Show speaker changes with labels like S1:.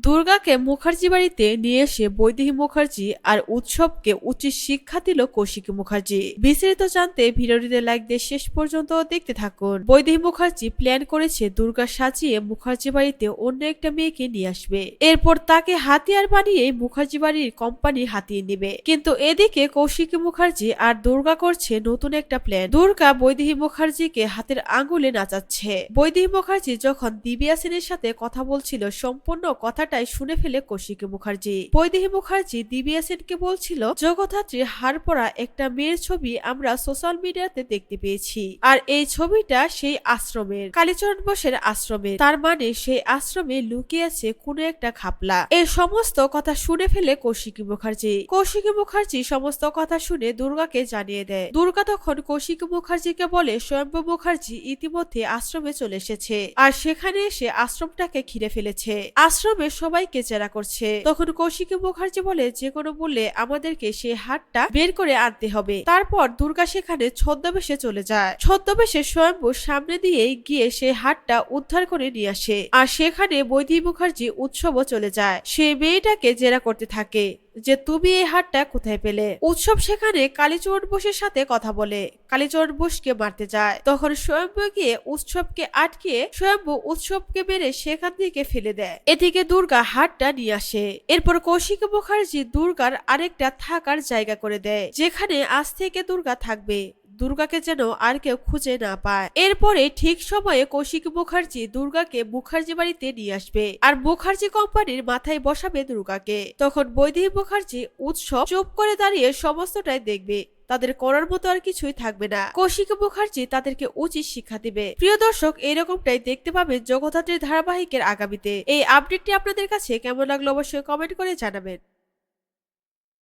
S1: দুর্গাকে মুখার্জি বাড়িতে নিয়ে এসে বৈদেহী মুখার্জি আর উৎসবকে উচিত শিক্ষা দিল কৌশিকী মুখার্জি। বিস্তারিত জানতে ভিডিওটিতে লাইক দিয়ে শেষ পর্যন্ত দেখতে থাকুন। বৈদেহী মুখার্জি প্ল্যান করেছে দুর্গা সাজিয়ে মুখার্জি বাড়িতে অন্য একটা মেয়েকে নিয়ে আসবে, এরপর তাকে হাতিয়ার বানিয়ে মুখার্জি বাড়ির কোম্পানি হাতিয়ে নেবে। কিন্তু এদিকে কৌশিকী মুখার্জি আর দুর্গা করছে নতুন একটা প্ল্যান। দুর্গা বৈদেহী মুখার্জিকে হাতের আঙ্গুলে নাচাচ্ছে। বৈদেহী মুখার্জি যখন দিব্যা সেনের সাথে কথা বলছিল সম্পূর্ণ কথাটাই শুনে ফেলে কৌশিকী মুখার্জি। বৈদেহী মুখার্জি দিব্যা সেনকে বলছিল, জগদ্ধাত্রী হার পরা একটা মেয়ের ছবি আমরা সোশ্যাল মিডিয়াতে দেখতে পেয়েছি, আর এই ছবিটা সেই আশ্রমের, কালীচরণ বোসের আশ্রমের। তার মানে সেই আশ্রমে লুকিয়ে আছে কোনো একটা খাপলা। এই সমস্ত কথা শুনে ফেলে কৌশিকী মুখার্জি। কৌশিকী মুখার্জি সমস্ত কথা শুনে দুর্গাকে জানিয়ে দেয়। দুর্গা তখন কৌশিকী মুখার্জিকে বলে স্বয়ম্ভু মুখার্জি ইতিমধ্যে আশ্রমে চলে এসেছে, আর সেখানে এসে আশ্রমটাকে ঘিরে ফেলেছে। আশ্রমে সবাইকে জেরা করছে। তখন কৌশিকী মুখার্জি বলে, যে কোনো মূল্যে আমাদেরকে সেই হাতটা বের করে আনতে হবে। তারপর দুর্গা সেখানে ছদ্মবেশে চলে যায়। ছদ্মবেশে স্বয়ম্ভু সামনে দিয়ে গিয়ে সেই হাতটা উদ্ধার করে নিয়ে আসে, আর সেখানে বৈদেহী মুখার্জি উৎসবও চলে যায়। সেই মেয়েটাকে জেরা করতে থাকে যে তুমি এই হাতটা কোথায় পেলে। উৎসব সেখানে কালীচরণ বোসের সাথে কথা বলে, কালীচরণ বোসকে মারতে যায়। তখন স্বয়ম্ভু গিয়ে উৎসবকে আটকিয়ে স্বয়ম্ভু উৎসবকে মেরে সেখান থেকে ফেলে দেয়। এদিকে দুর্গা হাতটা নিয়ে আসে। এরপর কৌশিকী মুখার্জি দুর্গার আরেকটা থাকার জায়গা করে দেয়, যেখানে আজ থেকে দুর্গা থাকবে, দুর্গাকে যেন আর কেউ খুঁজে না পায়। এরপরে ঠিক সময়ে কৌশিকী মুখার্জি দুর্গাকে মুখার্জি বাড়িতে নিয়ে আসবে, আর মুখার্জি কোম্পানির মাথায় বসাবে দুর্গাকে। তখন বৈদেহী মুখার্জি উৎসব চুপ করে দাঁড়িয়ে সমস্তটাই দেখবে, তাদের করার মতো আর কিছুই থাকবে না। কৌশিকী মুখার্জি তাদেরকে উচিত শিক্ষা দিবে। প্রিয় দর্শক, এরকমটাই দেখতে পাবেন জগদ্ধাত্রীর ধারাবাহিকের আগামীতে। এই আপডেটটি আপনাদের কাছে কেমন লাগলো অবশ্যই কমেন্ট করে জানাবেন।